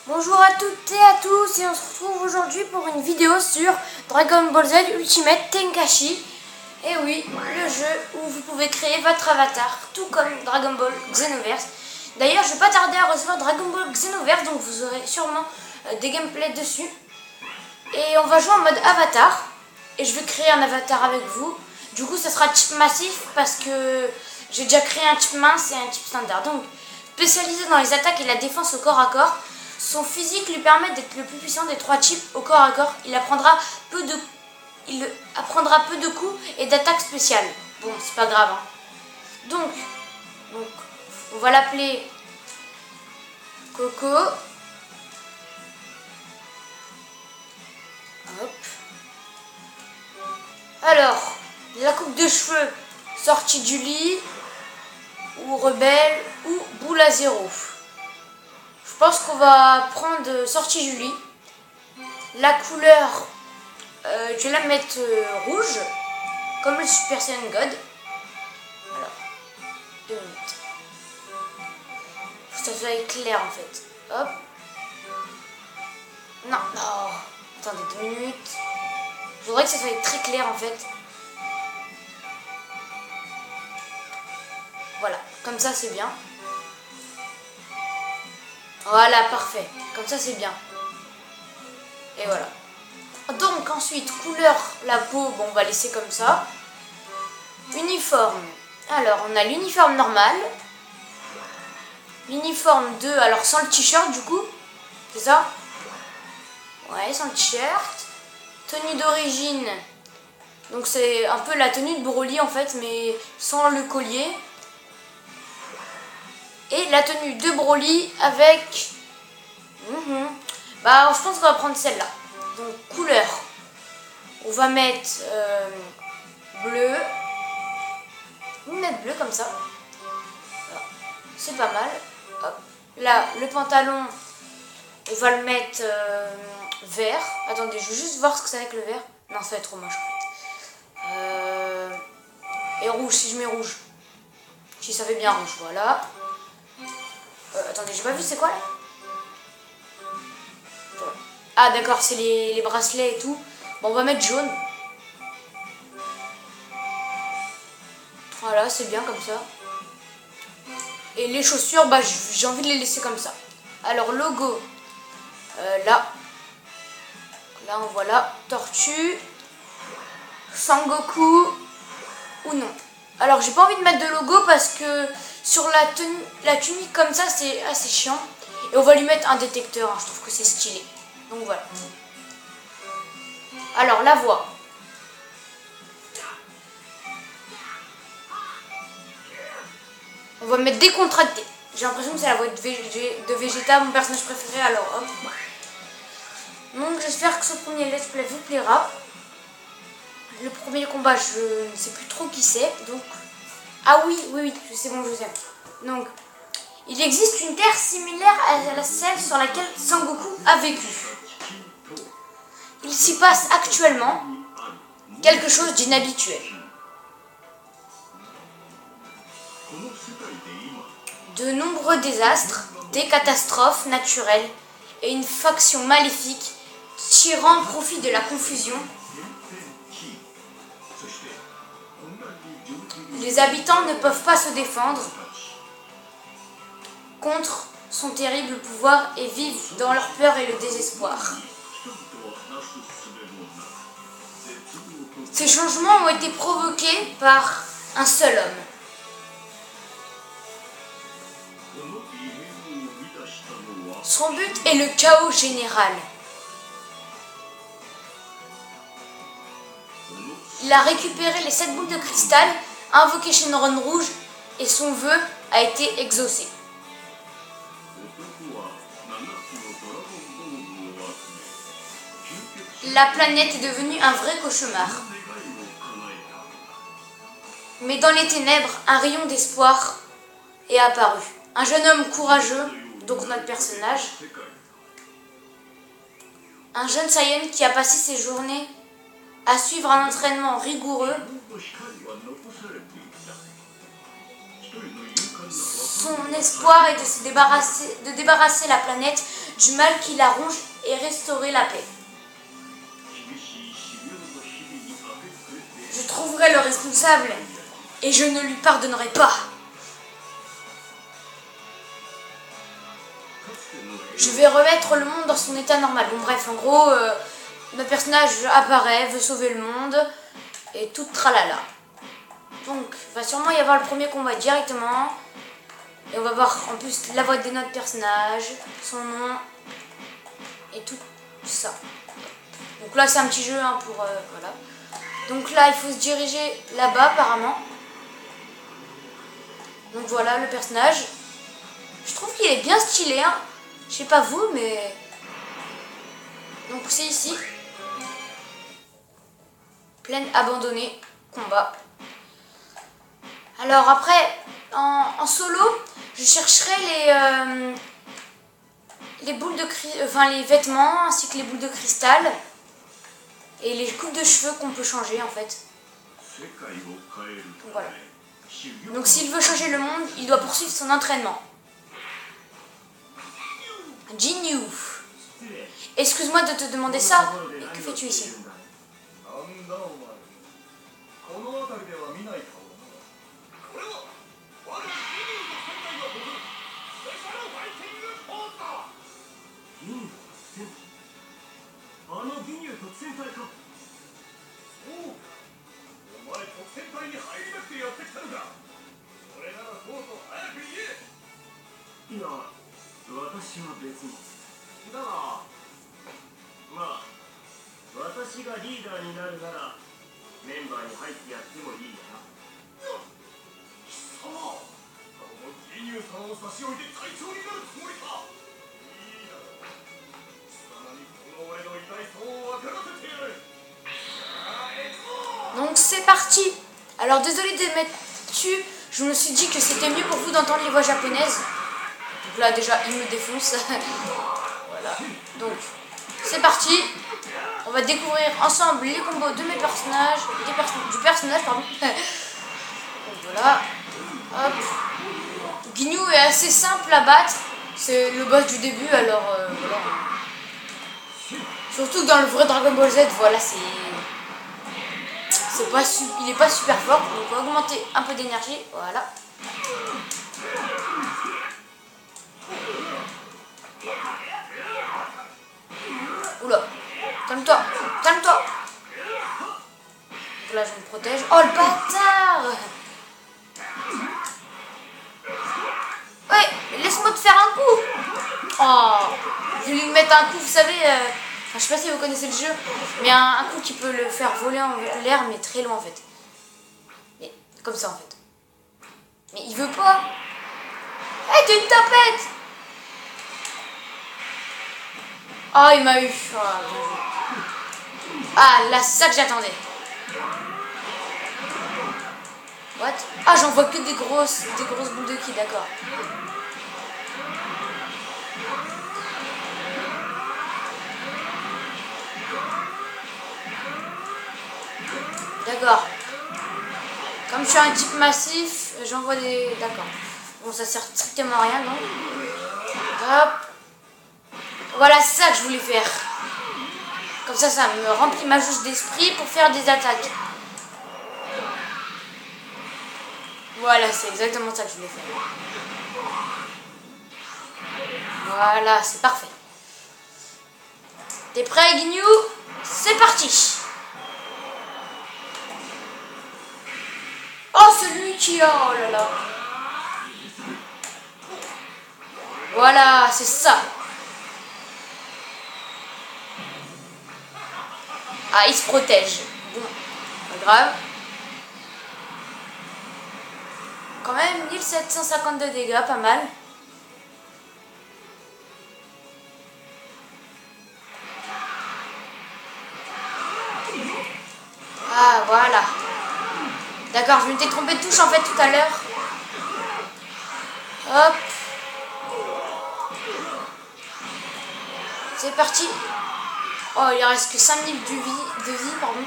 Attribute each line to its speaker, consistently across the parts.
Speaker 1: Bonjour à toutes et à tous et on se retrouve aujourd'hui pour une vidéo sur Dragon Ball Z Ultimate Tenkaichi. Et oui, le jeu où vous pouvez créer votre avatar, tout comme Dragon Ball Xenoverse. D'ailleurs, je vais pas tarder à recevoir Dragon Ball Xenoverse, donc vous aurez sûrement des gameplays dessus. Et on va jouer en mode avatar. Et je vais créer un avatar avec vous. Du coup, ça sera type massif parce que j'ai déjà créé un type mince et un type standard. Donc, spécialisé dans les attaques et la défense au corps à corps. Son physique lui permet d'être le plus puissant des trois types au corps à corps. Il apprendra peu de coups et d'attaques spéciales. Bon, c'est pas grave. Hein. Donc, on va l'appeler Coco. Hop. Alors, la coupe de cheveux sortie du lit, ou rebelle, ou boule à zéro. Je pense qu'on va prendre sortie du lit. La couleur, je vais la mettre rouge, comme le Super Saiyan God. Alors, 2 minutes. Faut que ça soit clair en fait. Hop. Non, non. Attendez 2 minutes. Je voudrais que ça soit très clair en fait. Voilà, comme ça c'est bien. Voilà, parfait. Comme ça c'est bien. Et voilà. Donc ensuite, couleur, la peau, bon, on va laisser comme ça. Uniforme. Alors, on a l'uniforme normal. L'uniforme 2, alors sans le t-shirt du coup. C'est ça? Ouais, sans le t-shirt. Tenue d'origine. Donc c'est un peu la tenue de Broly en fait, mais sans le collier. Et la tenue de Broly avec... Bah, je pense qu'on va prendre celle-là. Donc, couleur. On va mettre bleu. Une lettre bleue comme ça. C'est pas mal. Hop. Là, le pantalon, on va le mettre vert. Attendez, je veux juste voir ce que c'est avec le vert. Non, ça va être trop moche en fait. Et rouge, si je mets rouge. Si ça fait bien rouge, voilà. Attendez, j'ai pas vu, c'est quoi là? Ah d'accord, c'est les bracelets et tout. Bon, on va mettre jaune. Voilà, c'est bien comme ça. Et les chaussures, bah j'ai envie de les laisser comme ça. Alors, logo. Là. Là, on voit là. Tortue. Sangoku. Ou non. Alors, j'ai pas envie de mettre de logo parce que sur la tunique comme ça, c'est assez chiant. Et on va lui mettre un détecteur. Hein, je trouve que c'est stylé. Donc voilà. Alors, la voix. On va mettre décontracté. J'ai l'impression que c'est la voix de Vegeta, mon personnage préféré. Alors, hop. Donc, j'espère que ce premier let's play vous plaira. Le premier combat, je ne sais plus trop qui c'est. Donc, ah oui, je sais, bon, je sais. Donc, il existe une terre similaire à celle sur laquelle Sangoku a vécu. Il s'y passe actuellement quelque chose d'inhabituel. De nombreux désastres, des catastrophes naturelles et une faction maléfique tirant profit de la confusion. Les habitants ne peuvent pas se défendre contre son terrible pouvoir et vivent dans leur peur et le désespoir. Ces changements ont été provoqués par un seul homme. Son but est le chaos général. Il a récupéré les 7 boules de cristal, invoqué Shenron rouge et son vœu a été exaucé. La planète est devenue un vrai cauchemar. Mais dans les ténèbres, un rayon d'espoir est apparu. Un jeune homme courageux, donc notre personnage. Un jeune Saiyan qui a passé ses journées à suivre un entraînement rigoureux. Son espoir est de débarrasser la planète du mal qui la ronge et restaurer la paix. Je trouverai le responsable et je ne lui pardonnerai pas. Je vais remettre le monde dans son état normal. Bon bref, en gros, notre personnage apparaît, veut sauver le monde et tout tralala. Donc, il va sûrement y avoir le premier combat directement. Et on va voir en plus la voix de notre personnage, son nom et tout ça. Donc là, c'est un petit jeu hein, pour... voilà. Donc là, il faut se diriger là-bas apparemment. Donc voilà le personnage. Je trouve qu'il est bien stylé. Hein. Je sais pas vous, mais... Donc c'est ici. Plaine abandonnée. Combat. Alors après, en solo, je chercherai les boules de les vêtements ainsi que les boules de cristal. Et les coupes de cheveux qu'on peut changer en fait. Donc voilà. Donc s'il veut changer le monde, il doit poursuivre son entraînement. Jinyu. Excuse-moi de te demander ça, mais que fais-tu ici? Donc c'est parti. Alors désolé de mettre dessus, je me suis dit que c'était mieux pour vous d'entendre les voix japonaises. Donc là déjà il me défonce. Voilà. Donc c'est parti. On va découvrir ensemble les combos de mes personnages, du personnage pardon. Donc voilà. Hop. Ginyu est assez simple à battre. C'est le boss du début alors voilà. Surtout que dans le vrai Dragon Ball Z, voilà il est pas super fort, donc on va augmenter un peu d'énergie, voilà. Oula, calme-toi, calme-toi. Donc là je me protège. Oh le bâtard. Ouais, laisse-moi te faire un coup. Oh, je vais lui mettre un coup, vous savez... je sais pas si vous connaissez le jeu, mais un coup qui peut le faire voler en l'air, mais très loin en fait. Mais comme ça en fait. Mais il veut pas. Hey, t'es une tapette. Oh, il m'a eu. Oh, ah, là, c'est ça que j'attendais. What? Ah, j'en vois que des grosses boules de ki, d'accord. D'accord. Comme je suis un type massif, j'envoie des... D'accord. Bon, ça sert strictement à rien, non? Hop. Voilà, c'est ça que je voulais faire. Comme ça me remplit ma jauge d'esprit pour faire des attaques. Voilà, c'est exactement ça que je voulais faire. Voilà, c'est parfait. T'es prêt, Ginyu? C'est parti. Oh, celui qui a... Oh là là. Voilà, c'est ça. Ah, il se protège. Bon, pas grave. Quand même, 1752 dégâts, pas mal. Ah, voilà. D'accord, je m'étais trompé de touche en fait tout à l'heure. Hop. C'est parti. Oh, il reste que 5 minutes de vie, pardon.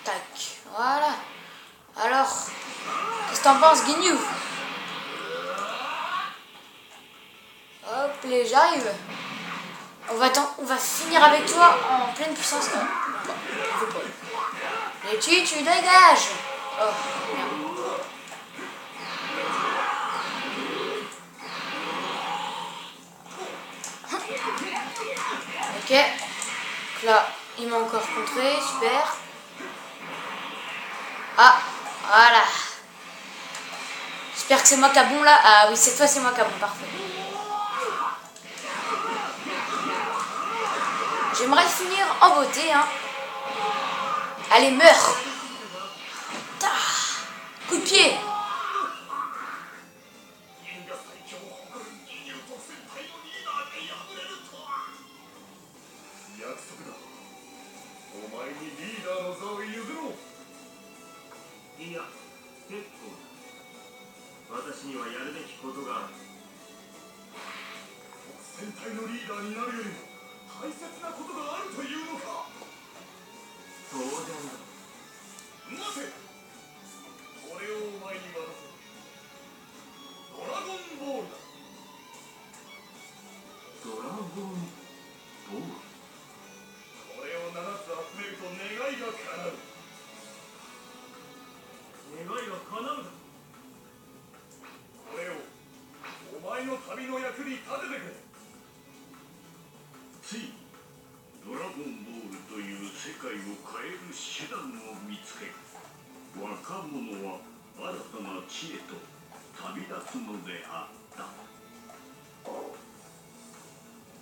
Speaker 1: Tac, voilà. Alors, Qu'est-ce que t'en penses, Guignou? Hop, les j'arrive. On va finir avec toi en pleine puissance. Et tu dégages. Oh, merde. Ok. Donc là, il m'a encore contré, super. Ah, voilà. J'espère que c'est moi qui a bon là. Ah oui, cette fois c'est moi qui a bon, parfait. J'aimerais finir en beauté, hein. Allez, meurs. Coup de pied.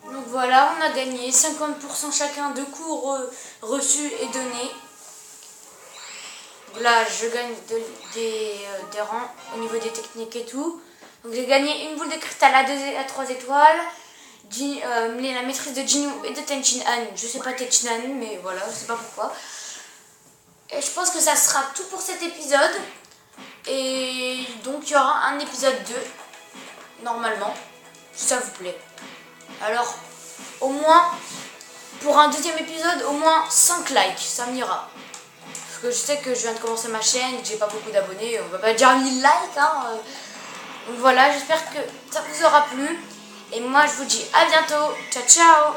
Speaker 1: Donc voilà, on a gagné 50% chacun de cours reçus et donnés. Là, je gagne des rangs au niveau des techniques et tout. Donc j'ai gagné une boule de cristal à 3 étoiles, la maîtrise de Jinyu et de Tenchin-Han. Je sais pas Tenchin-Han, mais voilà, je sais pas pourquoi. Et je pense que ça sera tout pour cet épisode. Et donc il y aura un épisode 2, normalement, si ça vous plaît. Alors, au moins, pour un deuxième épisode, au moins 5 likes, ça m'ira. Parce que je sais que je viens de commencer ma chaîne, que j'ai pas beaucoup d'abonnés, on va pas dire 1000 likes, hein. Donc voilà, j'espère que ça vous aura plu. Et moi, je vous dis à bientôt. Ciao, ciao.